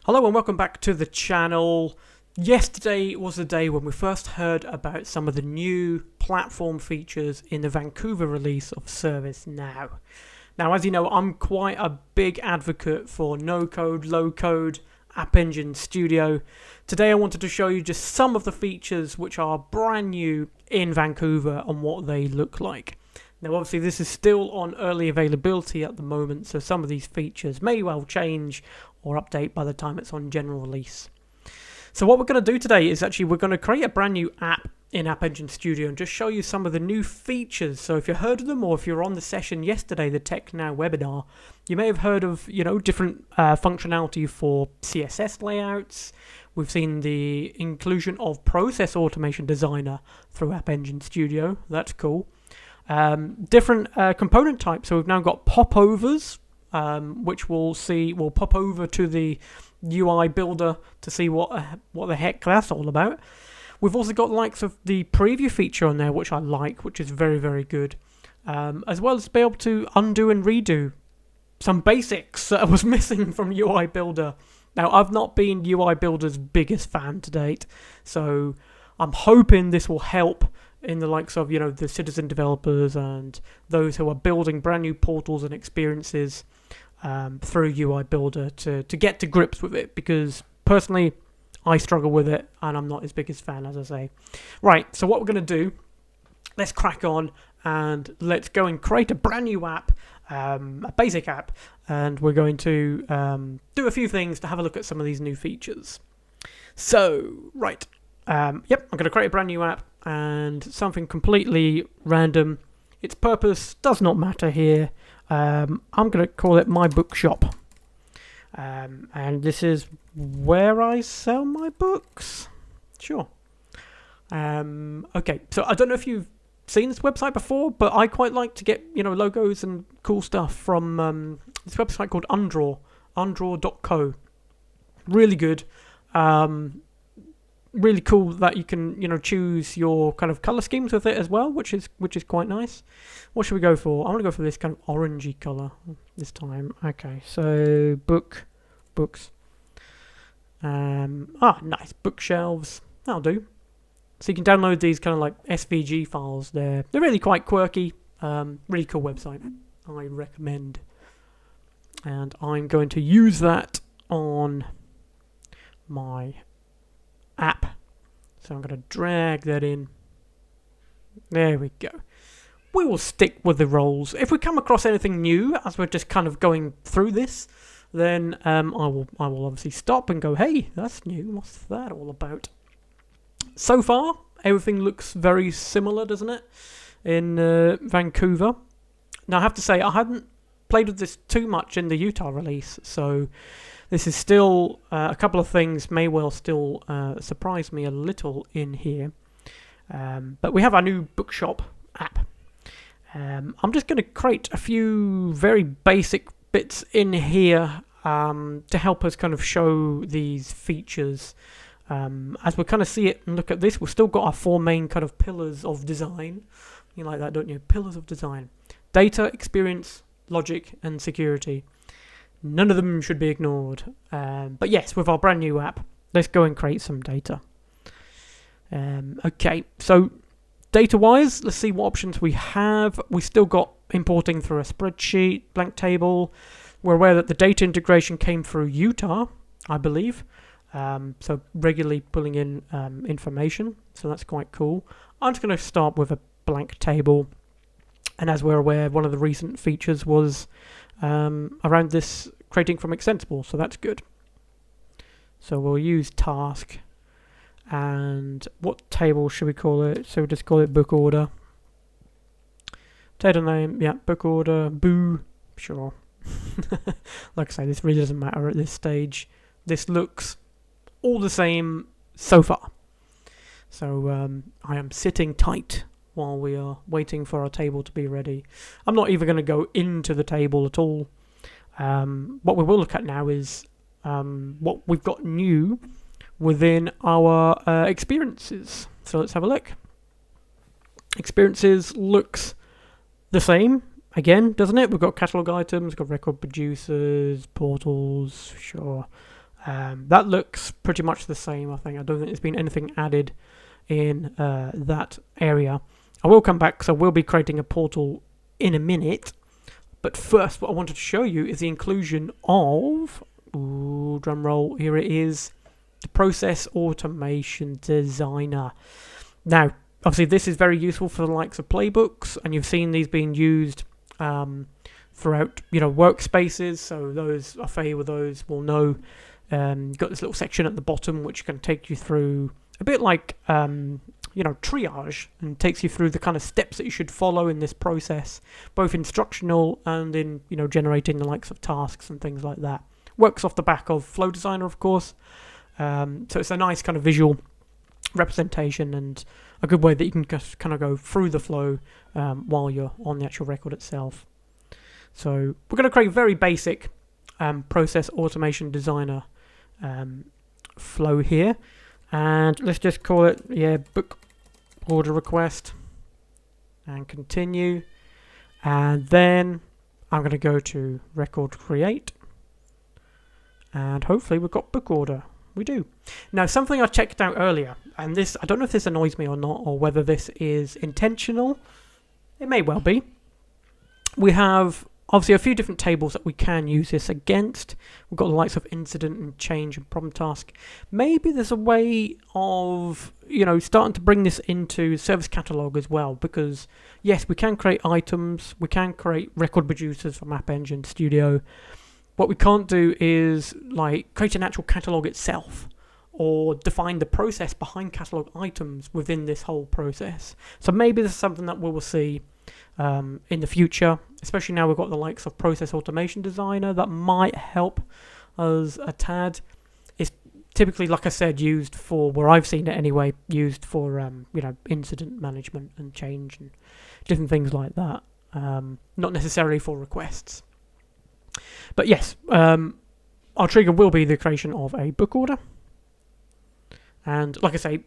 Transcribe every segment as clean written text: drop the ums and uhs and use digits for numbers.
Hello and welcome back to the channel. Yesterday was the day when we first heard about some of the new platform features in the Vancouver release of ServiceNow. Now, as you know, I'm quite a big advocate for no-code, low-code App Engine Studio. Today I wanted to show you just some of the features which are brand new in Vancouver and what they look like. Now, obviously, this is still on early availability at the moment, so some of these features may well change or update by the time it's on general release. So what we're going to do today is actually we're going to create a brand new app in App Engine Studio and just show you some of the new features. So if you heard of them, or if you're on the session yesterday, the Tech Now webinar, you may have heard of, different functionality for CSS layouts. We've seen the inclusion of Process Automation Designer through App Engine Studio. That's cool. Different component types. So we've now got popovers, which we'll pop over to the UI builder to see what the heck that's all about. We've also got the likes of the preview feature on there, which I like, which is very, very good. As well as be able to undo and redo some basics that I was missing from UI builder. Now, I've not been UI builder's biggest fan to date, so I'm hoping this will help in the likes of, the citizen developers and those who are building brand new portals and experiences through UI Builder to get to grips with it, because personally I struggle with it and I'm not his biggest fan, as I say. Right, so what we're going to do, let's crack on and let's go and create a brand new app, a basic app, and we're going to do a few things to have a look at some of these new features. So, right, I'm going to create a brand new app and something completely random. Its purpose does not matter here. I'm going to call it My Bookshop. And this is where I sell my books. Sure. Okay, so I don't know if you've seen this website before, but I quite like to get, logos and cool stuff from this website called undraw.co. Really good. Really cool that you can, choose your kind of color schemes with it as well, which is quite nice. What should we go for? I want to go for this kind of orangey color this time. Okay, so books. Nice bookshelves. That'll do. So you can download these kind of like SVG files. They're really quite quirky. Really cool website. I recommend. And I'm going to use that on my app. So I'm going to drag that in. There we go. We will stick with the roles. If we come across anything new as we're just kind of going through this, then I will obviously stop and go, hey, that's new. What's that all about? So far, everything looks very similar, doesn't it, in Vancouver? Now, I have to say, I haven't played with this too much in the Utah release, so this is still, a couple of things may well still surprise me a little in here. But we have our new bookshop app. I'm just going to create a few very basic bits in here to help us kind of show these features. As we kind of see it and look at this, we've still got our four main kind of pillars of design. You like that, don't you? Pillars of design. Data, experience, logic, and security. None of them should be ignored. But yes, with our brand new app, let's go and create some data. Okay, so data-wise, let's see what options we have. We still got importing through a spreadsheet, blank table. We're aware that the data integration came through Utah, I believe. So regularly pulling in information. So that's quite cool. I'm just going to start with a blank table. And as we're aware, one of the recent features was around this creating from Extensible, so that's good. So we'll use task, and what table should we call it? So we'll just call it book order. Data name, yeah, book order, boo, sure. Like I say, this really doesn't matter at this stage. This looks all the same so far. So I am sitting tight while we are waiting for our table to be ready. I'm not even going to go into the table at all. What we will look at now is what we've got new within our experiences. So let's have a look. Experiences looks the same again, doesn't it? We've got catalog items, we've got record producers, portals, sure. That looks pretty much the same, I think. I don't think there's been anything added in that area. I will come back because I will be creating a portal in a minute. But first, what I wanted to show you is the inclusion of, drum roll, here it is, the Process Automation Designer. Now, obviously this is very useful for the likes of playbooks, and you've seen these being used throughout, workspaces. So those are familiar with those will know. You've got this little section at the bottom which can take you through a bit like triage, and takes you through the kind of steps that you should follow in this process, both instructional and in generating the likes of tasks and things like that. Works off the back of Flow Designer, of course. So it's a nice kind of visual representation and a good way that you can just kind of go through the flow while you're on the actual record itself. So we're going to create a very basic Process Automation Designer flow here, and let's just call it book order request and continue, and then I'm going to go to record create, and hopefully we've got book order. We do. Now, something I checked out earlier, and this, I don't know if this annoys me or not, or whether this is intentional. It may well be. We have obviously a few different tables that we can use this against. We've got the likes of incident and change and problem task. Maybe there's a way of, starting to bring this into service catalog as well, because yes, we can create items, we can create record producers from App Engine Studio. What we can't do is create an actual catalog itself, or define the process behind catalog items within this whole process. So maybe this is something that we will see in the future, especially now we've got the likes of Process Automation Designer that might help us a tad. It's typically, like I said, used for, where I've seen it anyway, used for incident management and change and different things like that, not necessarily for requests. But yes, our trigger will be the creation of a book order. And like I say,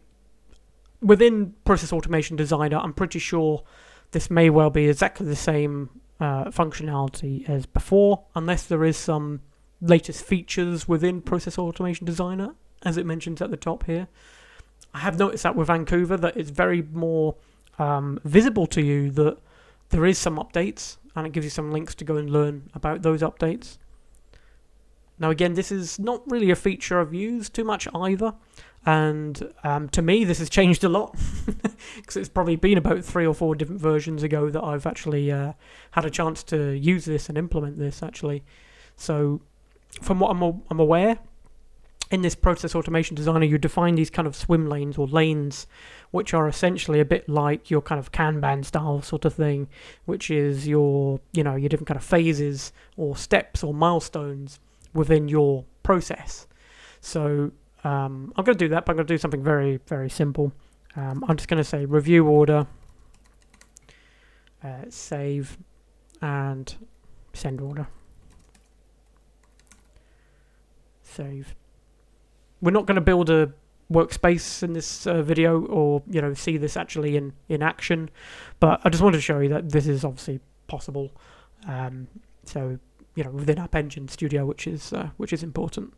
within Process Automation Designer, I'm pretty sure this may well be exactly the same functionality as before, unless there is some latest features within Process Automation Designer, as it mentions at the top here. I have noticed that with Vancouver, that it's very more visible to you that there is some updates, and it gives you some links to go and learn about those updates. Now again, this is not really a feature I've used too much either, and to me this has changed a lot, because it's probably been about 3 or 4 different versions ago that I've actually had a chance to use this and implement this actually. So from what I'm aware, in this Process Automation Designer, you define these kind of swim lanes or lanes, which are essentially a bit like your kind of Kanban style sort of thing, which is your different kind of phases or steps or milestones within your process. So I'm going to do that, but I'm going to do something very, very simple. I'm just going to say review order, save, and send order. Save. We're not going to build a workspace in this video, or see this actually in action, but I just wanted to show you that this is obviously possible. So within App Engine Studio, which is important.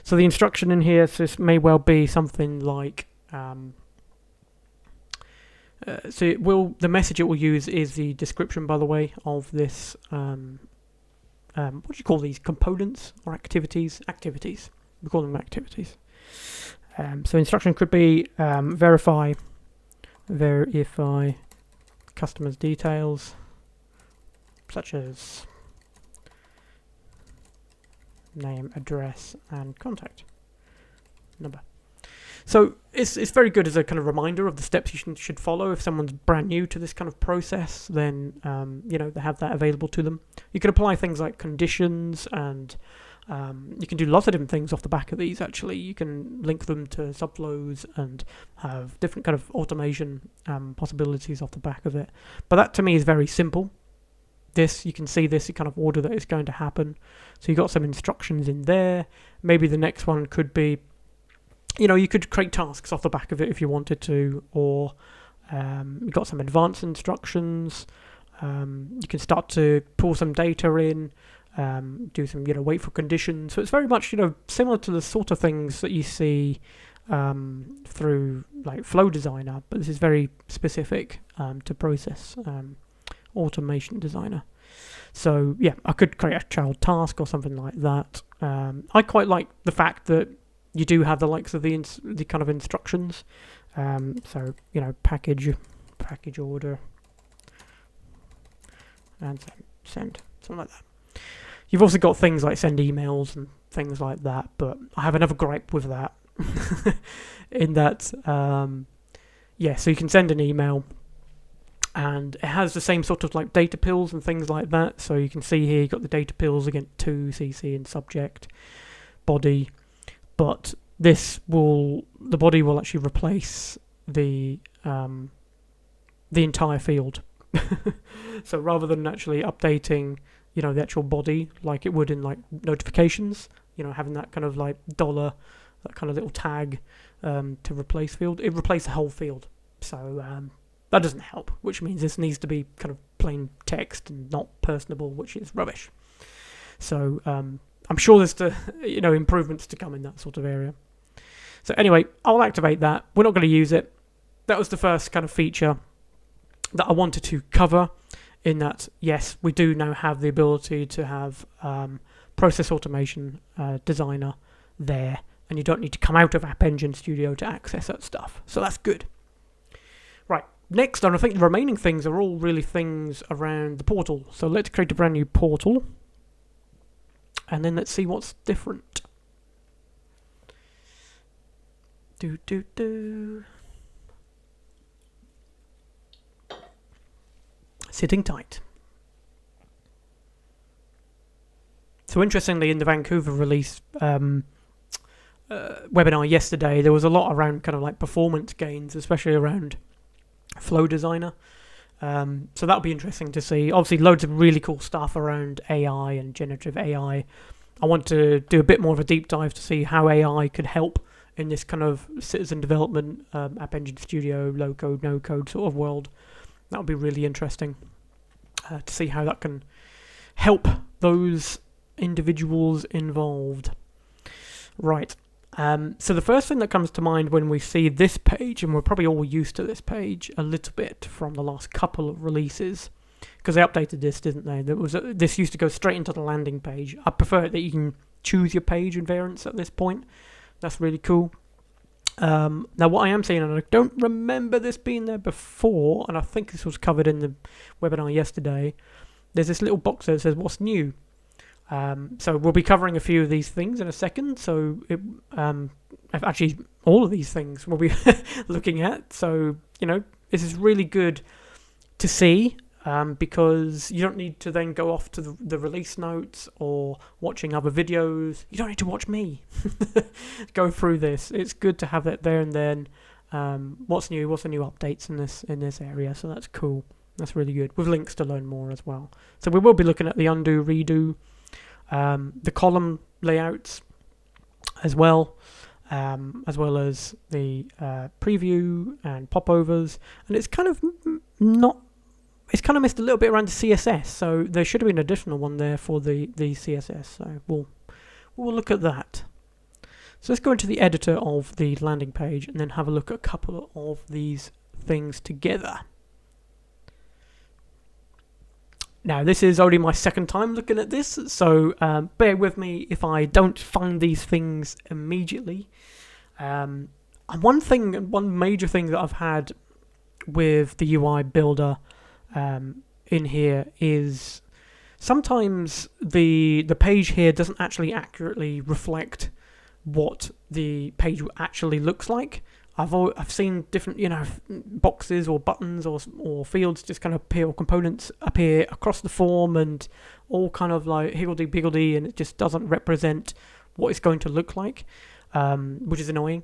So the instruction in here, so this may well be something like the message it will use is the description, by the way, of this what do you call these, components or activities? Activities. We call them activities. So instruction could be verify customers' details, such as name, address, and contact number. So it's very good as a kind of reminder of the steps you should follow. If someone's brand new to this kind of process, then they have that available to them. You can apply things like conditions, and you can do lots of different things off the back of these. Actually, you can link them to subflows and have different kind of automation possibilities off the back of it. But that to me is very simple. You can see this kind of order that is going to happen. So you've got some instructions in there. Maybe the next one could be, you could create tasks off the back of it if you wanted to, or you've got some advanced instructions. You can start to pull some data in. do some, wait for conditions. So it's very much, similar to the sort of things that you see through like Flow Designer, but this is very specific to Process Automation Designer. So yeah, I could create a child task or something like that. I quite like the fact that you do have the likes of the kind of instructions. So package order and send, something like that. You've also got things like send emails and things like that, but I have another gripe with that. In that, so you can send an email and it has the same sort of like data pills and things like that. So you can see here you've got the data pills again, to CC and subject, body, but the body will actually replace the entire field. So rather than actually updating the actual body like it would in like notifications, having that kind of like dollar, that kind of little tag to replace field, it replaced the whole field. So that doesn't help, which means this needs to be kind of plain text and not personable, which is rubbish. So I'm sure there's improvements to come in that sort of area. So anyway, I'll activate that. We're not going to use it. That was the first kind of feature that I wanted to cover, in that, yes, we do now have the ability to have Process Automation Designer there, and you don't need to come out of App Engine Studio to access that stuff. So that's good. Right, next on, I think the remaining things are all really things around the portal. So let's create a brand new portal, and then let's see what's different. Sitting tight. So interestingly, in the Vancouver release webinar yesterday, there was a lot around kind of like performance gains, especially around Flow Designer. So that'll be interesting to see. Obviously, loads of really cool stuff around AI and generative AI. I want to do a bit more of a deep dive to see how AI could help in this kind of citizen development, App Engine Studio, low code, no code sort of world. That would be really interesting to see how that can help those individuals involved. Right. So the first thing that comes to mind when we see this page, and we're probably all used to this page a little bit from the last couple of releases, because they updated this, didn't they? This used to go straight into the landing page. I prefer it that you can choose your page invariants at this point. That's really cool. Now what I am seeing, and I don't remember this being there before, and I think this was covered in the webinar yesterday, there's this little box that says what's new. So we'll be covering a few of these things in a second. So actually all of these things we'll be looking at. So this is really good to see, because you don't need to then go off to the release notes or watching other videos. You don't need to watch me go through this. It's good to have it there and then. What's new? What's the new updates in this area? So that's cool. That's really good, with links to learn more as well. So we will be looking at the undo, redo, the column layouts as well as the preview and popovers. And it's kind of missed a little bit around the CSS, so there should have been an additional one there for the CSS. So we'll look at that. So let's go into the editor of the landing page and then have a look at a couple of these things together. Now, this is only my second time looking at this, so bear with me if I don't find these things immediately. And one major thing that I've had with the UI builder in here is sometimes the page here doesn't actually accurately reflect what the page actually looks like. I've seen different boxes or buttons or fields just kind of appear, or components appear across the form and all kind of like higgledy-piggledy, and it just doesn't represent what it's going to look like, which is annoying.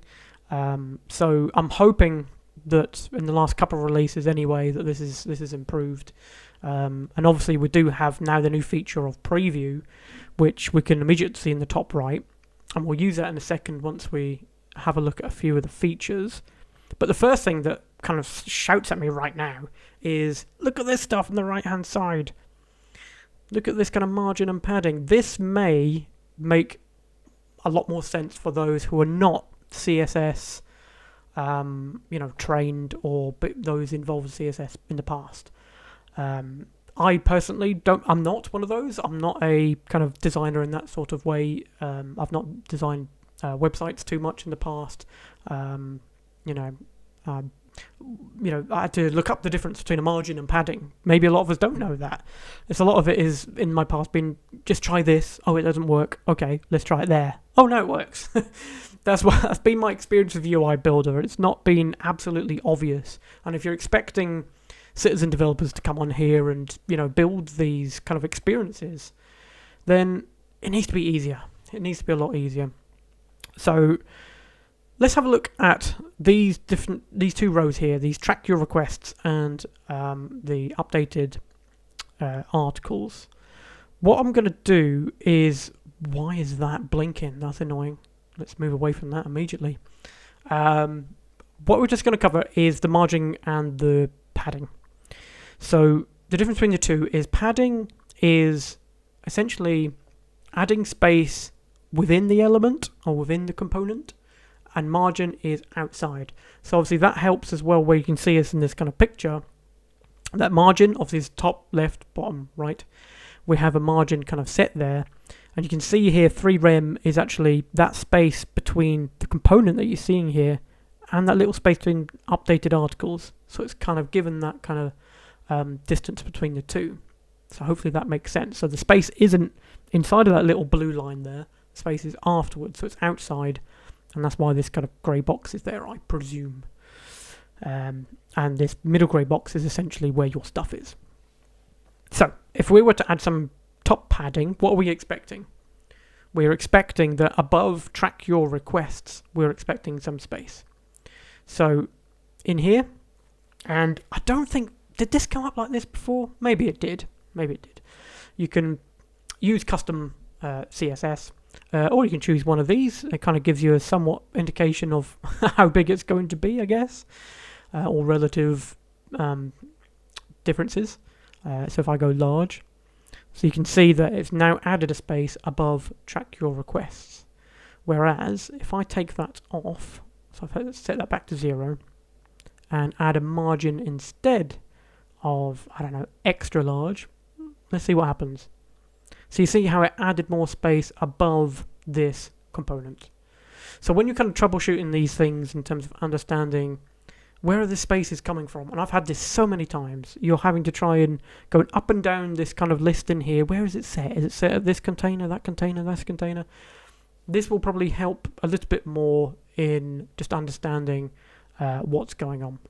So I'm hoping that in the last couple of releases anyway that this is improved, and obviously we do have now the new feature of preview, which we can immediately see in the top right, and we'll use that in a second once we have a look at a few of the features. But the first thing that kind of shouts at me right now is, look at this stuff on the right hand side. Look at this kind of margin and padding. This may make a lot more sense for those who are not CSS, trained, or those involved with CSS in the past. I personally I'm not one of those. I'm not a kind of designer in that sort of way. I've not designed websites too much in the past. I had to look up the difference between a margin and padding. Maybe a lot of us don't know that. It's a lot of it is, in my past, been just try this. Oh, it doesn't work. Okay, let's try it there. Oh, no, it works. That's been my experience with UI Builder. It's not been absolutely obvious. And if you're expecting citizen developers to come on here and build these kind of experiences, then it needs to be easier. It needs to be a lot easier. So let's have a look at these two rows here, these track your requests and the updated articles. What I'm going to do is, why is that blinking? That's annoying. Let's move away from that immediately. What we're just going to cover is the margin and the padding. So the difference between the two is padding is essentially adding space within the element or within the component, and margin is outside. So obviously that helps as well, where you can see us in this kind of picture. That margin obviously is top, left, bottom, right. We have a margin kind of set there. And you can see here 3rem is actually that space between the component that you're seeing here and that little space between updated articles. So it's kind of given that kind of distance between the two. So hopefully that makes sense. So the space isn't inside of that little blue line there. The space is afterwards, so it's outside. And that's why this kind of grey box is there, I presume. And this middle grey box is essentially where your stuff is. So if we were to add some top padding, what are we expecting? We're expecting that above track your requests, we're expecting some space. So in here, and I don't think, did this come up like this before? Maybe it did. You can use custom CSS, or you can choose one of these. It kind of gives you a somewhat indication of how big it's going to be, I guess, or relative differences. So if I go large, so you can see that it's now added a space above track your requests. Whereas if I take that off, so I've set that back to 0, and add a margin instead of, extra large, let's see what happens. So you see how it added more space above this component. So when you're kind of troubleshooting these things in terms of understanding where are the spaces coming from, and I've had this so many times, you're having to try and go up and down this kind of list in here. Where is it set? Is it set at this container, that container, this container? This will probably help a little bit more in just understanding what's going on.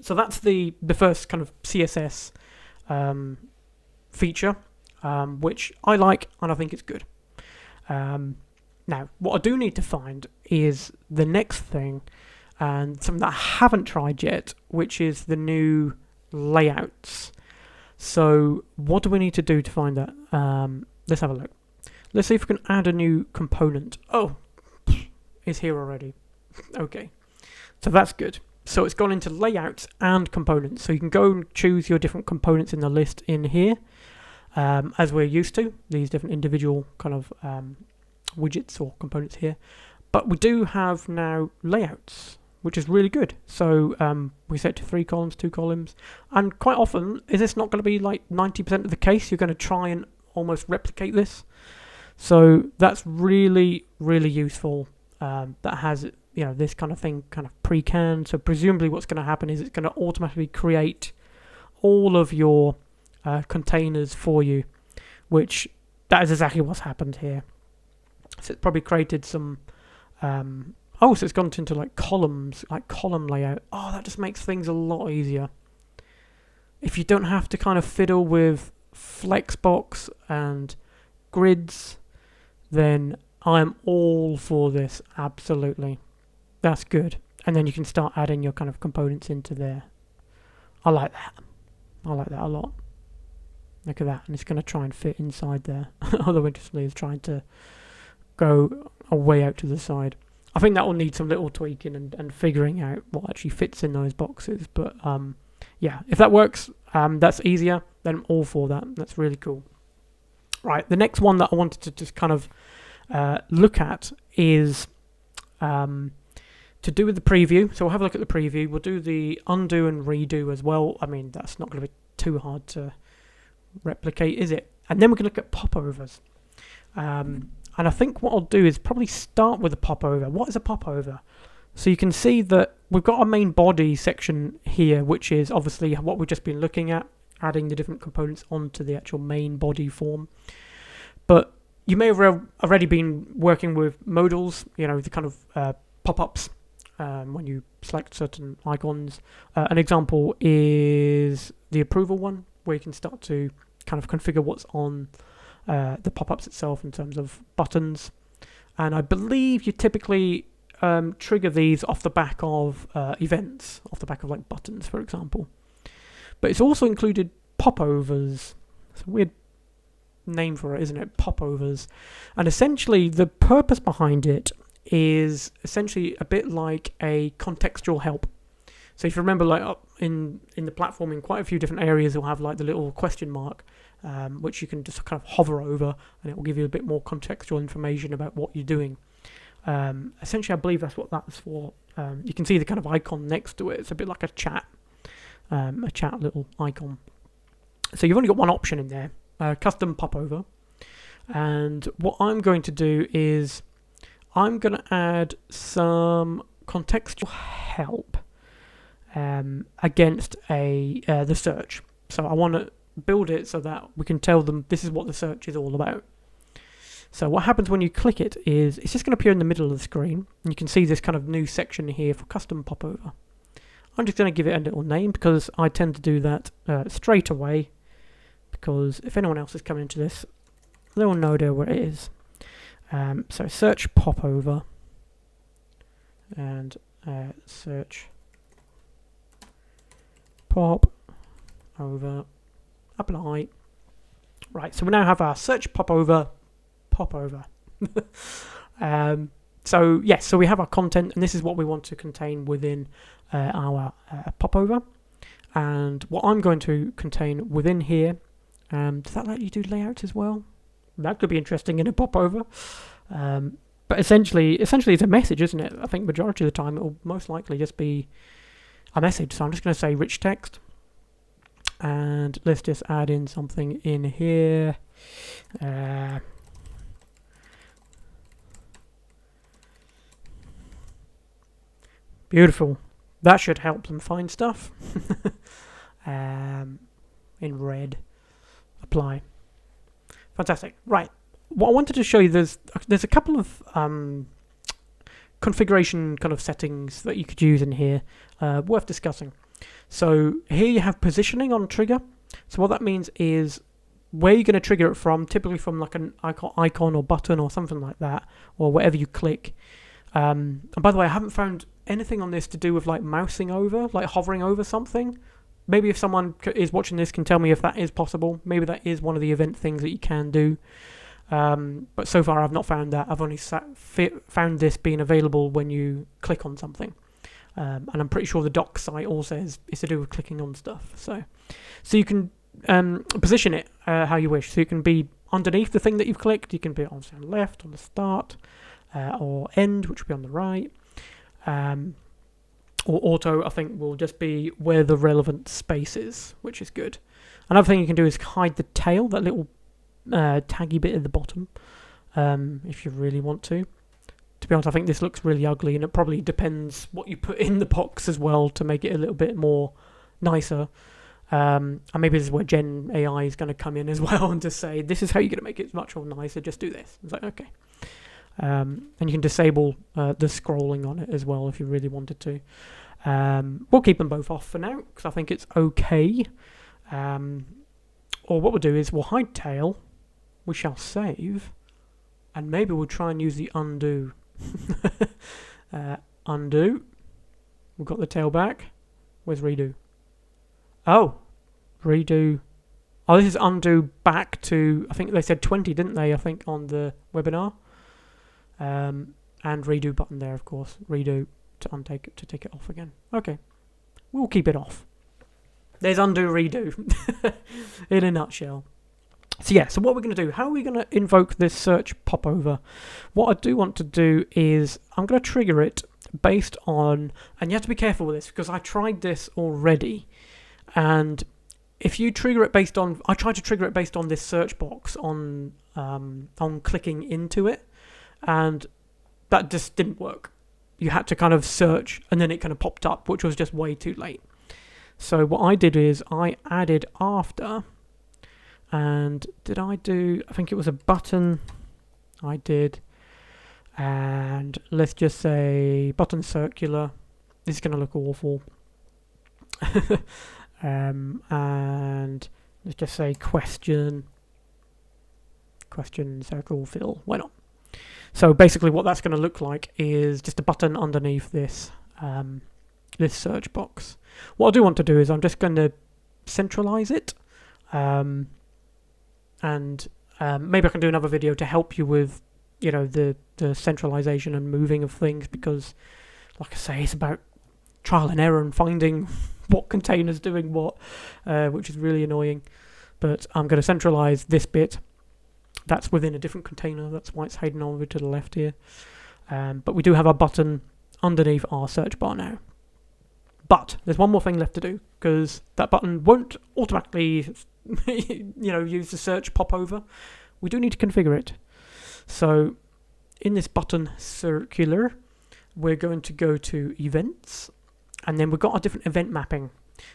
So that's the first kind of CSS feature, which I like and I think it's good. Now, what I do need to find is the next thing, and something that I haven't tried yet, which is the new layouts. So what do we need to do to find that? Let's have a look. Let's see if we can add a new component. Oh, it's here already. Okay, so that's good. So it's gone into layouts and components. So you can go and choose your different components in the list in here, as we're used to, these different individual kind of widgets or components here. But we do have now layouts, which is really good. So we set to 3 columns, 2 columns. And quite often, is this not going to be like 90% of the case? You're going to try and almost replicate this. So that's really, really useful. That has, this kind of thing kind of pre-canned. So presumably what's going to happen is it's going to automatically create all of your containers for you, which that is exactly what's happened here. So it's probably created some... so it's gone into like columns, like column layout. Oh, that just makes things a lot easier. If you don't have to kind of fiddle with Flexbox and grids, then I'm all for this, absolutely. That's good. And then you can start adding your kind of components into there. I like that. I like that a lot. Look at that. And it's going to try and fit inside there. Although interestingly is trying to go way out to the side. I think that will need some little tweaking and figuring out what actually fits in those boxes. But yeah, if that works, that's easier, then I'm all for that. That's really cool. Right, the next one that I wanted to just kind of look at is to do with the preview. So we'll have a look at the preview. We'll do the undo and redo as well. I mean, that's not going to be too hard to replicate, is it? And then we're going to look at popovers. And I think what I'll do is probably start with a popover. What is a popover? So you can see that we've got our main body section here, which is obviously what we've just been looking at, adding the different components onto the actual main body form. But you may have already been working with modals, you know, the kind of pop-ups when you select certain icons. An example is the approval one, where you can start to kind of configure what's on the pop-ups itself in terms of buttons. And I believe you typically trigger these off the back of events, off the back of like buttons, for example. But it's also included popovers. It's a weird name for it, isn't it? Popovers. And essentially the purpose behind it is essentially a bit like a contextual help. So if you remember, like up in the platform, in quite a few different areas, you'll have like the little question mark, which you can just kind of hover over, and it will give you a bit more contextual information about what you're doing. Essentially, I believe that's what that's for. You can see the kind of icon next to it. It's a bit like a chat little icon. So you've only got one option in there, custom popover. And what I'm going to do is I'm going to add some contextual help against the search. So I want to build it so that we can tell them this is what the search is all about. So what happens when you click it is it's just going to appear in the middle of the screen, and you can see this kind of new section here for custom popover. I'm just going to give it a little name because I tend to do that straight away, because if anyone else is coming into this, they'll know where it is. So search popover and search pop over, apply. Right, so we now have our search popover. So yes, so we have our content, and this is what we want to contain within our popover. And what I'm going to contain within here, does that let you do layout as well? That could be interesting in a popover. But essentially it's a message, isn't it? I think majority of the time it will most likely just be a message. So I'm just going to say rich text, and let's just add in something in here. Beautiful. That should help them find stuff. In red. Apply. Fantastic. Right. What I wanted to show you, there's a couple of configuration kind of settings that you could use in here, worth discussing. So here you have positioning on trigger. So what that means is where you're going to trigger it from, typically from like an icon or button or something like that, or whatever you click. And by the way, I haven't found anything on this to do with like mousing over, like hovering over something. Maybe if someone is watching this can tell me if that is possible. Maybe that is one of the event things that you can do. But so far I've not found that. I've only found this being available when you click on something. And I'm pretty sure the doc site also is to do with clicking on stuff. So you can position it how you wish. So you can be underneath the thing that you've clicked. You can be on the left, on the start, or end, which will be on the right. Or auto, I think, will just be where the relevant space is, which is good. Another thing you can do is hide the tail, that little taggy bit at the bottom, if you really want to. To be honest, I think this looks really ugly, and it probably depends what you put in the box as well to make it a little bit more nicer. And maybe this is where Gen AI is going to come in as well and just say, this is how you're going to make it much more nicer, just do this. It's like, okay. And you can disable the scrolling on it as well if you really wanted to. We'll keep them both off for now because I think it's okay. Or what we'll do is we'll hide tail, we shall save, and maybe we'll try and use the undo. Undo. We've got the tail back. Where's redo? Oh, redo. Oh, this is undo back to, I think they said 20, didn't they? I think on the webinar. And redo button there, of course. Redo to take it off again. Okay, we'll keep it off. There's undo, redo in a nutshell. So yeah, so what we're going to do, how are we going to invoke this search popover? What I do want to do is I'm going to trigger it based on, and you have to be careful with this because I tried this already, and if you trigger it based on, I tried to trigger it based on this search box on clicking into it, and that just didn't work. You had to kind of search, and then it kind of popped up, which was just way too late. So what I did is I added after, and I think it was a button I did, and let's just say button circular. This is going to look awful. And let's just say question circle fill. Why not? So basically what that's going to look like is just a button underneath this this search box. What I do want to do is I'm just going to centralize it, and maybe I can do another video to help you with, you know, the centralization and moving of things, because like I say, it's about trial and error and finding what container's doing what, which is really annoying. But I'm going to centralize this bit. That's within a different container. That's why it's hidden over to the left here. But we do have our button underneath our search bar now. But there's one more thing left to do, because that button won't automatically use the search popover. We do need to configure it. So in this button circular, we're going to go to events, and then we've got a different event mapping.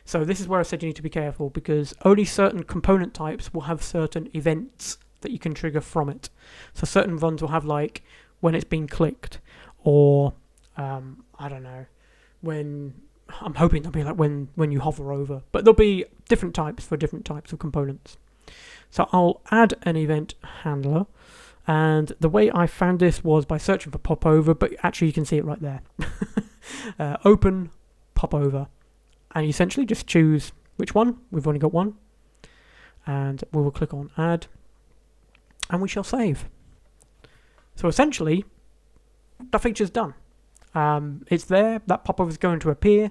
So this is where I said you need to be careful, because only certain component types will have certain events that you can trigger from it. So certain ones will have like when it's been clicked, or I don't know, when, I'm hoping they'll be like when you hover over, but there'll be different types for different types of components. So I'll add an event handler, and the way I found this was by searching for popover, but actually you can see it right there. Open popover, and you essentially just choose which one. We've only got one, and we will click on add, and we shall save. So essentially that feature's done. It's there, that popover is going to appear.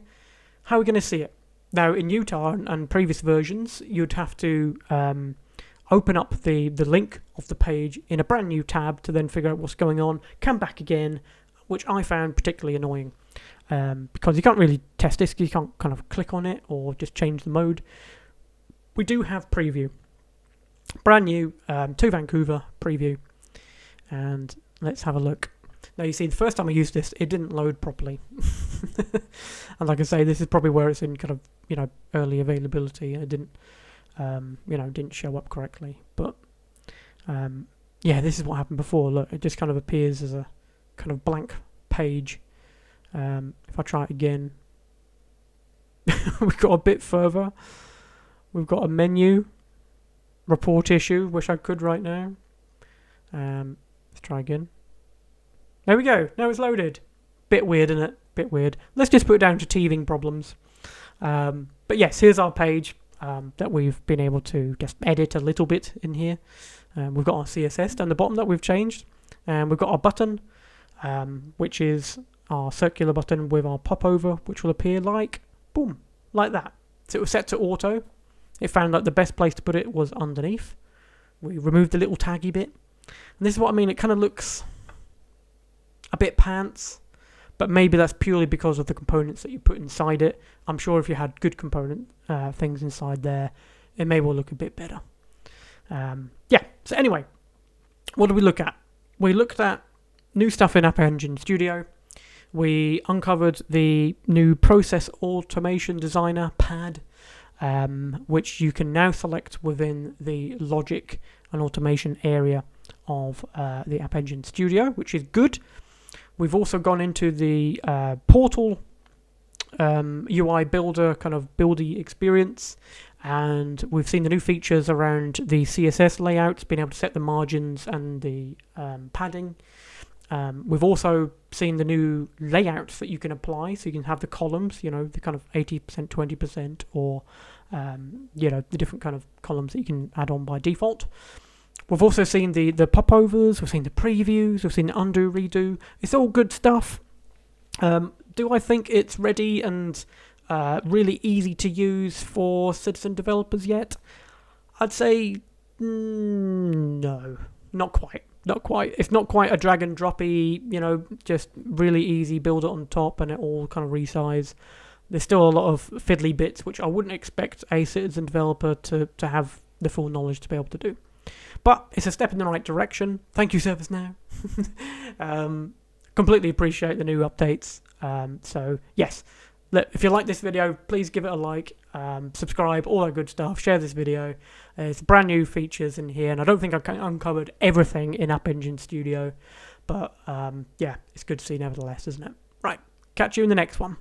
How are we going to see it? Now in Utah and previous versions, you'd have to open up the link of the page in a brand new tab to then figure out what's going on, come back again, which I found particularly annoying, because you can't really test this, you can't kind of click on it or just change the mode. We do have preview, brand new to Vancouver preview, and let's have a look. Now you see, the first time I used this, it didn't load properly. And like I say, this is probably where it's in kind of, early availability, and it didn't, didn't show up correctly. But, yeah, this is what happened before. Look, it just kind of appears as a kind of blank page. If I try it again, we've got a bit further. We've got a menu, report issue, wish I could right now. Let's try again. There we go. Now it's loaded. Bit weird, isn't it? Bit weird. Let's just put it down to teething problems. But yes, here's our page that we've been able to just edit a little bit in here. We've got our CSS down the bottom that we've changed. And we've got our button, which is our circular button with our popover, which will appear like, boom, like that. So it was set to auto. It found that the best place to put it was underneath. We removed the little taggy bit. And this is what I mean. It kind of looks a bit pants, but maybe that's purely because of the components that you put inside it. I'm sure if you had good component things inside there, it may well look a bit better. Yeah, so anyway, what did we look at? We looked at new stuff in App Engine Studio. We uncovered the new Process Automation Designer pad, which you can now select within the logic and automation area of the App Engine Studio, which is good. We've also gone into the portal UI builder, kind of buildy experience, and we've seen the new features around the CSS layouts, being able to set the margins and the padding. We've also seen the new layouts that you can apply, so you can have the columns, the kind of 80%, 20%, or the different kind of columns that you can add on by default. We've also seen the popovers, we've seen the previews, we've seen the undo, redo. It's all good stuff. Do I think it's ready and really easy to use for citizen developers yet? I'd say No, not quite. Not quite. It's not quite a drag and droppy, just really easy, build it on top and it all kind of resize. There's still a lot of fiddly bits which I wouldn't expect a Citizen developer to have the full knowledge to be able to do. But it's a step in the right direction. Thank you, ServiceNow. Completely appreciate the new updates. So, yes. Look, if you like this video, please give it a like, subscribe, all that good stuff. Share this video. There's brand new features in here, and I don't think I've uncovered everything in App Engine Studio. But, yeah, it's good to see nevertheless, isn't it? Right. Catch you in the next one.